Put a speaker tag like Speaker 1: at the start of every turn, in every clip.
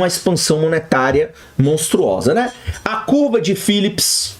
Speaker 1: uma expansão monetária monstruosa, né? A curva de Phillips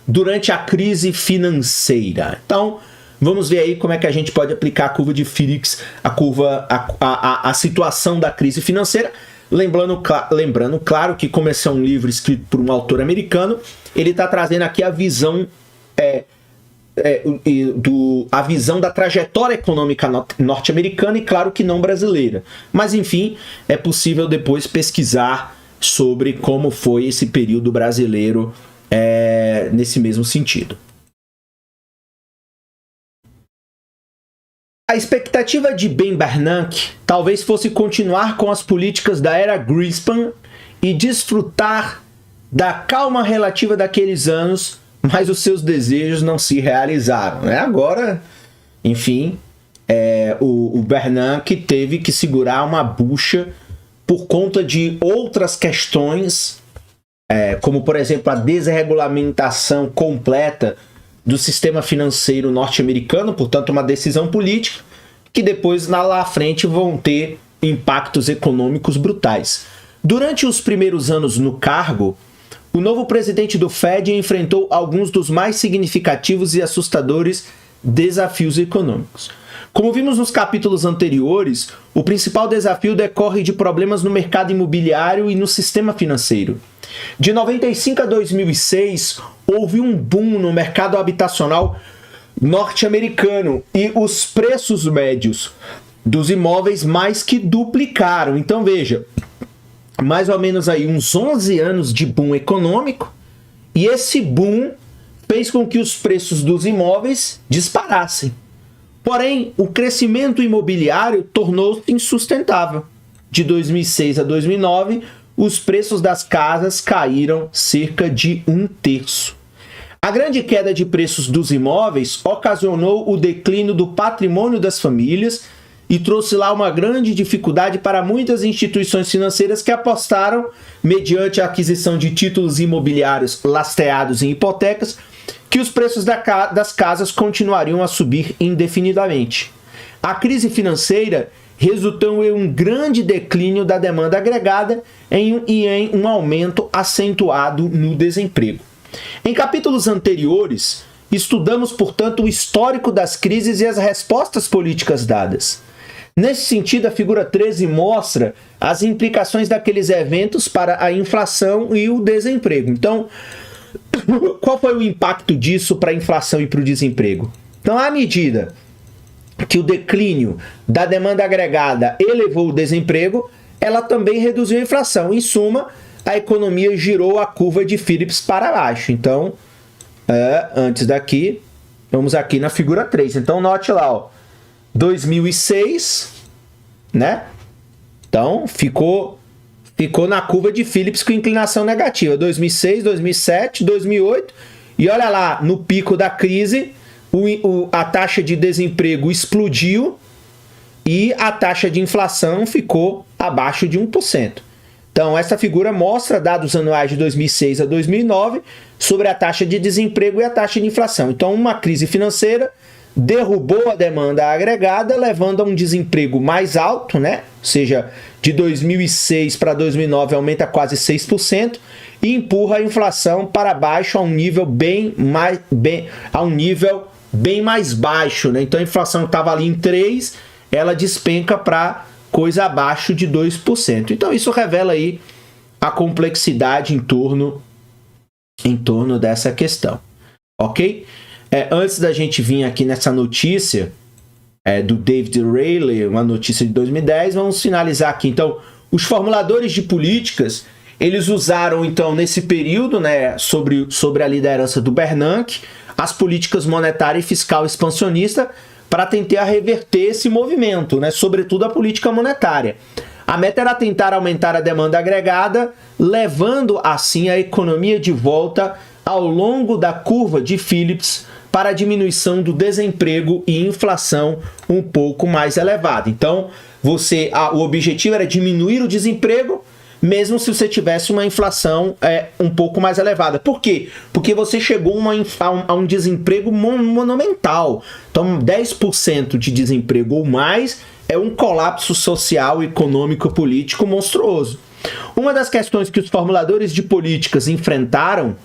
Speaker 1: durante a crise financeira. Então, vamos ver aí como é que a gente pode aplicar a curva de Phillips, a situação da crise financeira. Lembrando, claro, que como esse é um livro escrito por um autor americano, ele está trazendo aqui a visão a visão da trajetória econômica norte-americana e claro que não brasileira. Mas enfim, é possível depois pesquisar sobre como foi esse período brasileiro nesse mesmo sentido. A expectativa de Ben Bernanke talvez fosse continuar com as políticas da era Greenspan e desfrutar da calma relativa daqueles anos, mas os seus desejos não se realizaram, né? Agora, enfim, o Bernanke teve que segurar uma bucha por conta de outras questões, como, por exemplo, a desregulamentação completa do sistema financeiro norte-americano, portanto, uma decisão política, que depois, lá à frente, vão ter impactos econômicos brutais. Durante os primeiros anos no cargo, o novo presidente do Fed enfrentou alguns dos mais significativos e assustadores desafios econômicos. Como vimos nos capítulos anteriores, o principal desafio decorre de problemas no mercado imobiliário e no sistema financeiro. De 95 a 2006, houve um boom no mercado habitacional norte-americano e os preços médios dos imóveis mais que duplicaram. Então veja, mais ou menos aí uns 11 anos de boom econômico, e esse boom fez com que os preços dos imóveis disparassem. Porém, o crescimento imobiliário tornou-se insustentável. De 2006 a 2009, os preços das casas caíram cerca de 1/3. A grande queda de preços dos imóveis ocasionou o declínio do patrimônio das famílias e trouxe lá uma grande dificuldade para muitas instituições financeiras que apostaram, mediante a aquisição de títulos imobiliários lastreados em hipotecas, que os preços das casas continuariam a subir indefinidamente. A crise financeira resultou em um grande declínio da demanda agregada e em um aumento acentuado no desemprego. Em capítulos anteriores, estudamos, portanto, o histórico das crises e as respostas políticas dadas. Nesse sentido, a figura 13 mostra as implicações daqueles eventos para a inflação e o desemprego. Então, qual foi o impacto disso para a inflação e para o desemprego? Então, à medida que o declínio da demanda agregada elevou o desemprego, ela também reduziu a inflação. Em suma, a economia girou a curva de Phillips para baixo. Então, antes daqui, vamos aqui na figura 3. Então, note lá, ó, 2006, né? Então, ficou na curva de Phillips com inclinação negativa. 2006, 2007, 2008. E olha lá, no pico da crise, a taxa de desemprego explodiu e a taxa de inflação ficou abaixo de 1%. Então, essa figura mostra dados anuais de 2006 a 2009 sobre a taxa de desemprego e a taxa de inflação. Então, uma crise financeira derrubou a demanda agregada, levando a um desemprego mais alto, né? Ou seja, de 2006 para 2009 aumenta quase 6% e empurra a inflação para baixo a um nível bem mais baixo, né? Então a inflação estava ali em 3%, ela despenca para coisa abaixo de 2%. Então isso revela aí a complexidade em torno dessa questão, ok? Antes da gente vir aqui nessa notícia do David Rayleigh, uma notícia de 2010, vamos finalizar aqui. Então, os formuladores de políticas, eles usaram, então, nesse período, né, sobre a liderança do Bernanke, as políticas monetária e fiscal expansionista para tentar reverter esse movimento, né, sobretudo a política monetária. A meta era tentar aumentar a demanda agregada, levando, assim, a economia de volta ao longo da curva de Phillips para a diminuição do desemprego e inflação um pouco mais elevada. Então, o objetivo era diminuir o desemprego, mesmo se você tivesse uma inflação um pouco mais elevada. Por quê? Porque você chegou a um desemprego monumental. Então, 10% de desemprego ou mais é um colapso social, econômico, político monstruoso. Uma das questões que os formuladores de políticas enfrentaram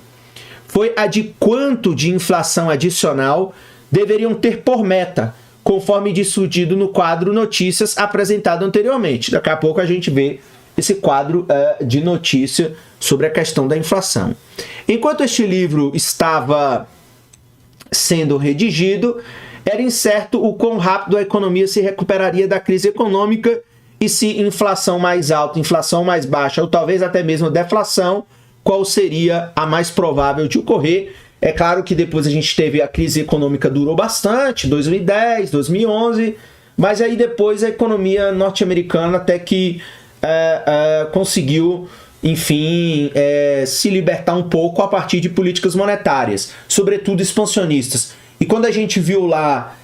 Speaker 1: foi a de quanto de inflação adicional deveriam ter por meta, conforme discutido no quadro Notícias apresentado anteriormente. Daqui a pouco a gente vê esse quadro de notícia sobre a questão da inflação. Enquanto este livro estava sendo redigido, era incerto o quão rápido a economia se recuperaria da crise econômica e se inflação mais alta, inflação mais baixa ou talvez até mesmo deflação, qual seria a mais provável de ocorrer. É claro que depois a gente teve a crise econômica, durou bastante, 2010, 2011, mas aí depois a economia norte-americana até que conseguiu, enfim, se libertar um pouco a partir de políticas monetárias, sobretudo expansionistas. E quando a gente viu lá,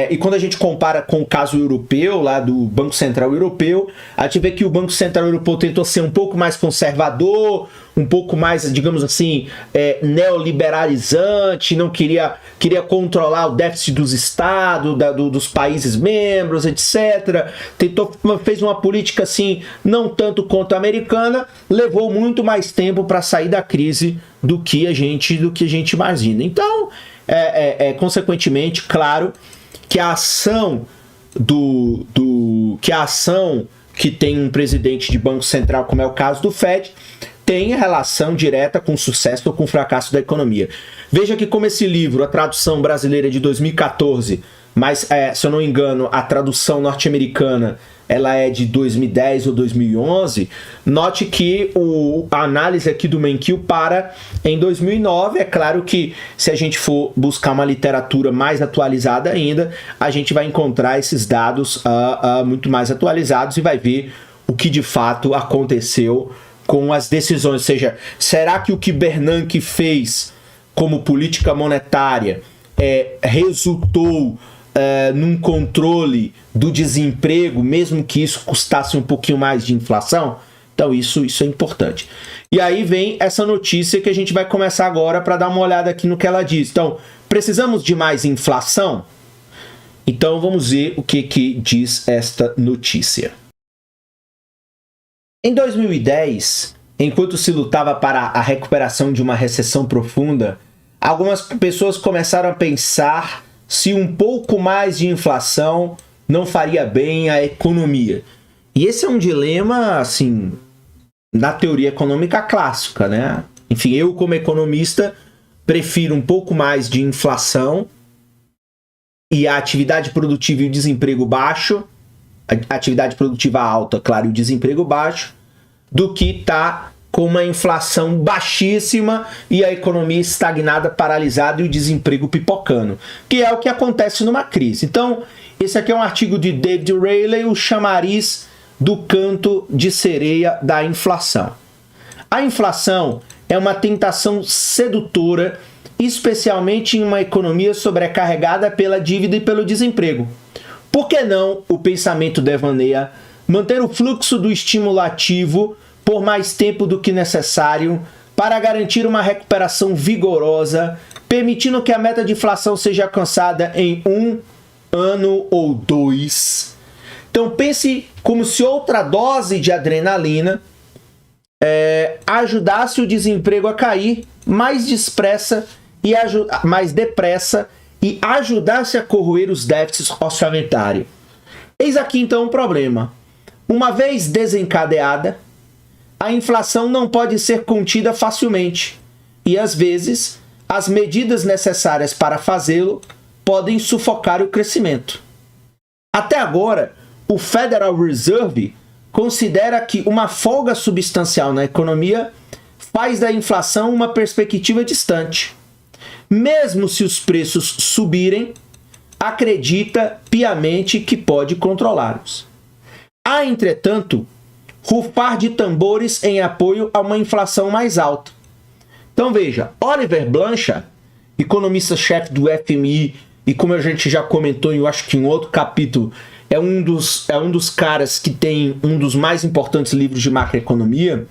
Speaker 1: e quando a gente compara com o caso europeu, lá do Banco Central Europeu, a gente vê que o Banco Central Europeu tentou ser um pouco mais conservador, um pouco mais, digamos assim, neoliberalizante, não queria controlar o déficit dos estados, dos países membros, etc. Fez uma política assim, não tanto quanto a americana, levou muito mais tempo para sair da crise do que a gente imagina. Então, consequentemente, claro, que a ação que tem um presidente de banco central, como é o caso do Fed, tem relação direta com o sucesso ou com o fracasso da economia. Veja que como esse livro, a tradução brasileira é de 2014, mas, se eu não me engano, a tradução norte-americana ela é de 2010 ou 2011, note que a análise aqui do Menkil para em 2009. É claro que se a gente for buscar uma literatura mais atualizada ainda, a gente vai encontrar esses dados muito mais atualizados e vai ver o que de fato aconteceu com as decisões. Ou seja, será que o que Bernanke fez como política monetária resultou num controle do desemprego, mesmo que isso custasse um pouquinho mais de inflação? Então isso é importante. E aí vem essa notícia que a gente vai começar agora para dar uma olhada aqui no que ela diz. Então, precisamos de mais inflação? Então vamos ver o que diz esta notícia. Em 2010, enquanto se lutava para a recuperação de uma recessão profunda, algumas pessoas começaram a pensar se um pouco mais de inflação não faria bem à economia. E esse é um dilema, assim, na teoria econômica clássica, né? Enfim, eu como economista prefiro um pouco mais de inflação e a atividade produtiva e o desemprego baixo, a atividade produtiva alta, claro, e o desemprego baixo, do que tá com uma inflação baixíssima e a economia estagnada, paralisada e o desemprego pipocando, que é o que acontece numa crise. Então, esse aqui é um artigo de David Rayleigh, o chamariz do canto de sereia da inflação. A inflação é uma tentação sedutora, especialmente em uma economia sobrecarregada pela dívida e pelo desemprego. Por que não, o pensamento devaneia, manter o fluxo do estímulo ativo por mais tempo do que necessário para garantir uma recuperação vigorosa, permitindo que a meta de inflação seja alcançada em 1 ano ou 2. Então pense como se outra dose de adrenalina ajudasse o desemprego a cair mais depressa e ajudasse a corroer os déficits orçamentários. Eis aqui então um problema. Uma vez desencadeada, a inflação não pode ser contida facilmente e, às vezes, as medidas necessárias para fazê-lo podem sufocar o crescimento. Até agora, o Federal Reserve considera que uma folga substancial na economia faz da inflação uma perspectiva distante. Mesmo se os preços subirem, acredita piamente que pode controlá-los. Há, entretanto, rufar de tambores em apoio a uma inflação mais alta. Então veja, Oliver Blanchard, economista-chefe do FMI, e como a gente já comentou, eu acho que em outro capítulo, é um dos caras que tem um dos mais importantes livros de macroeconomia,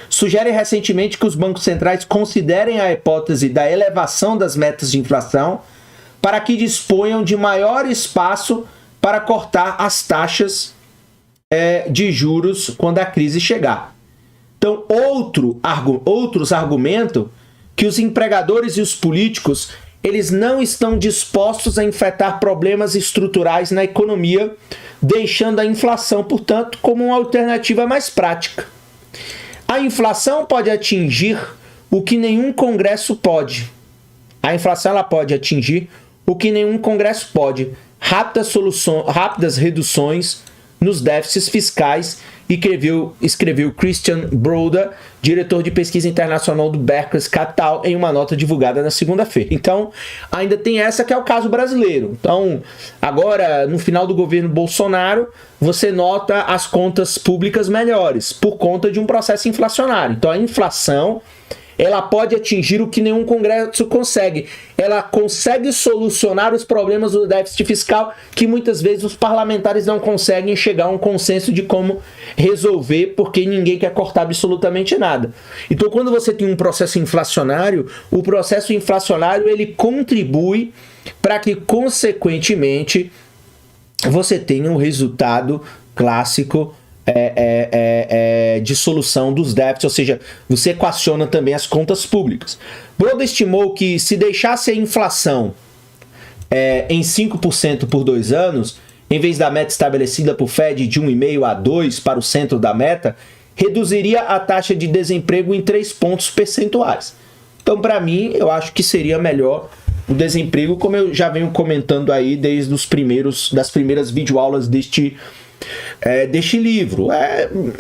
Speaker 1: sugere recentemente que os bancos centrais considerem a hipótese da elevação das metas de inflação para que disponham de maior espaço para cortar as taxas de juros quando a crise chegar. Então, outros argumentam que os empregadores e os políticos eles não estão dispostos a enfrentar problemas estruturais na economia, deixando a inflação, portanto, como uma alternativa mais prática. A inflação pode atingir o que nenhum Congresso pode. A inflação ela pode atingir o que nenhum Congresso pode. Rápidas reduções nos déficits fiscais, escreveu Christian Broda, diretor de pesquisa internacional do Barclays Capital, em uma nota divulgada na segunda-feira. Então, ainda tem essa que é o caso brasileiro. Então, agora, no final do governo Bolsonaro, você nota as contas públicas melhores, por conta de um processo inflacionário. Então, a inflação ela pode atingir o que nenhum Congresso consegue. Ela consegue solucionar os problemas do déficit fiscal que muitas vezes os parlamentares não conseguem chegar a um consenso de como resolver, porque ninguém quer cortar absolutamente nada. Então, quando você tem um processo inflacionário, o processo inflacionário ele contribui para que, consequentemente, você tenha um resultado clássico de solução dos déficits, ou seja, você equaciona também as contas públicas. Broda estimou que se deixasse a inflação em 5% por 2 anos, em vez da meta estabelecida por Fed de 1,5% a 2% para o centro da meta, reduziria a taxa de desemprego em 3 pontos percentuais. Então, para mim, eu acho que seria melhor o desemprego, como eu já venho comentando aí desde das primeiras videoaulas deste livro.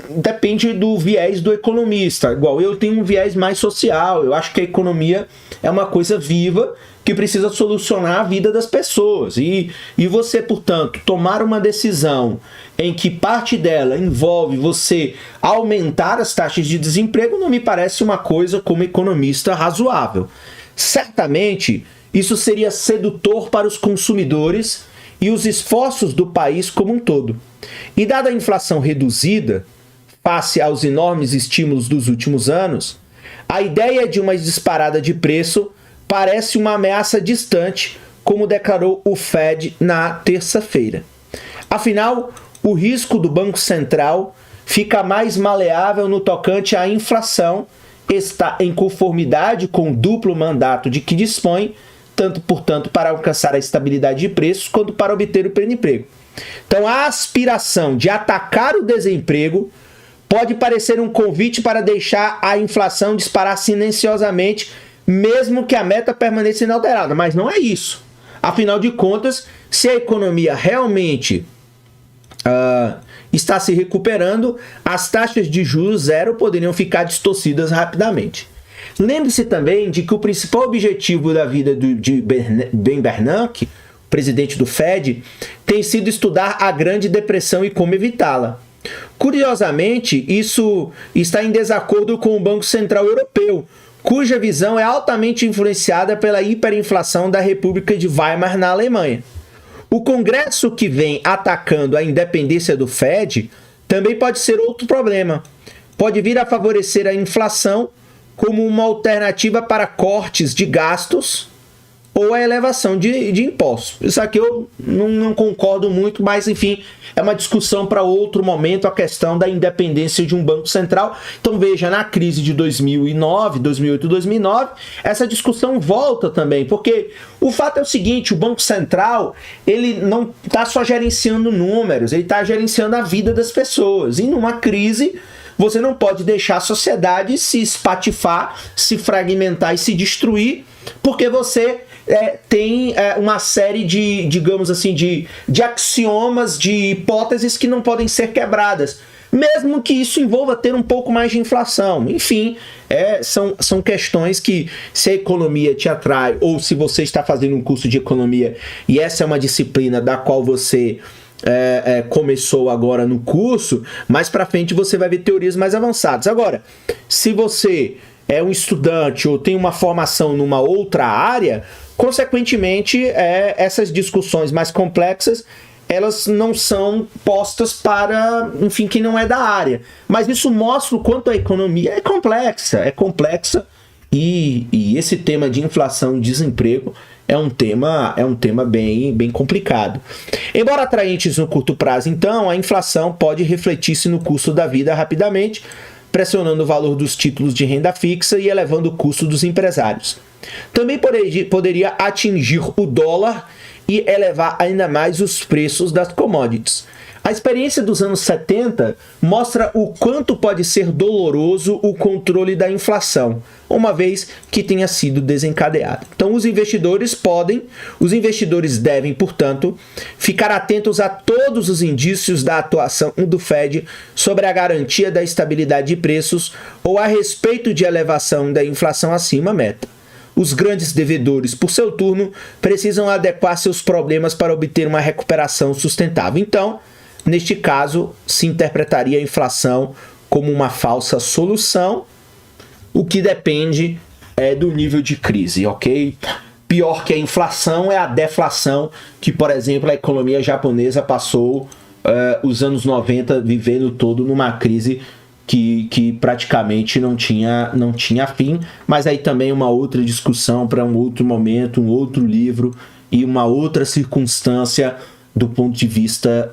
Speaker 1: Depende do viés do economista. Igual eu tenho um viés mais social. Eu acho que a economia é uma coisa viva que precisa solucionar a vida das pessoas. E você, portanto, tomar uma decisão em que parte dela envolve você aumentar as taxas de desemprego não me parece uma coisa, como economista, razoável. Certamente, isso seria sedutor para os consumidores e os esforços do país como um todo. E dada a inflação reduzida, face aos enormes estímulos dos últimos anos, a ideia de uma disparada de preço parece uma ameaça distante, como declarou o Fed na terça-feira. Afinal, o risco do Banco Central fica mais maleável no tocante à inflação, está em conformidade com o duplo mandato de que dispõe, tanto, portanto, para alcançar a estabilidade de preços, quanto para obter o pleno emprego. Então, a aspiração de atacar o desemprego pode parecer um convite para deixar a inflação disparar silenciosamente, mesmo que a meta permaneça inalterada. Mas não é isso. Afinal de contas, se a economia realmente está se recuperando, as taxas de juros zero poderiam ficar distorcidas rapidamente. Lembre-se também de que o principal objetivo da vida de Ben Bernanke, presidente do Fed, tem sido estudar a Grande Depressão e como evitá-la. Curiosamente, isso está em desacordo com o Banco Central Europeu, cuja visão é altamente influenciada pela hiperinflação da República de Weimar na Alemanha. O Congresso que vem atacando a independência do Fed também pode ser outro problema. Pode vir a favorecer a inflação como uma alternativa para cortes de gastos ou a elevação de impostos. Isso aqui eu não concordo muito, mas enfim, é uma discussão para outro momento, a questão da independência de um banco central. Então veja, na crise de 2008, 2009, essa discussão volta também, porque o fato é o seguinte, o Banco Central, ele não está só gerenciando números, ele está gerenciando a vida das pessoas. E numa crise, você não pode deixar a sociedade se espatifar, se fragmentar e se destruir, porque você tem uma série de, digamos assim, de axiomas, de hipóteses que não podem ser quebradas, mesmo que isso envolva ter um pouco mais de inflação. Enfim, são questões que, se a economia te atrai, ou se você está fazendo um curso de economia e essa é uma disciplina da qual você começou agora no curso, mais para frente você vai ver teorias mais avançadas. Agora, se você é um estudante ou tem uma formação numa outra área, consequentemente, essas discussões mais complexas, elas não são postas para, enfim, quem não é da área. Mas isso mostra o quanto a economia é complexa e esse tema de inflação e desemprego é um tema bem complicado. Embora atraentes no curto prazo, então, a inflação pode refletir-se no custo da vida rapidamente, pressionando o valor dos títulos de renda fixa e elevando o custo dos empresários. Também poderia atingir o dólar e elevar ainda mais os preços das commodities. A experiência dos anos 70 mostra o quanto pode ser doloroso o controle da inflação, uma vez que tenha sido desencadeada. Então, os investidores devem, portanto, ficar atentos a todos os indícios da atuação do Fed sobre a garantia da estabilidade de preços ou a respeito de elevação da inflação acima meta. Os grandes devedores, por seu turno, precisam adequar seus problemas para obter uma recuperação sustentável. Então, neste caso, se interpretaria a inflação como uma falsa solução, o que depende do nível de crise, ok? Pior que a inflação é a deflação, que, por exemplo, a economia japonesa passou os anos 90 vivendo todo numa crise que praticamente não tinha fim, mas aí também uma outra discussão para um outro momento, um outro livro e uma outra circunstância do ponto de vista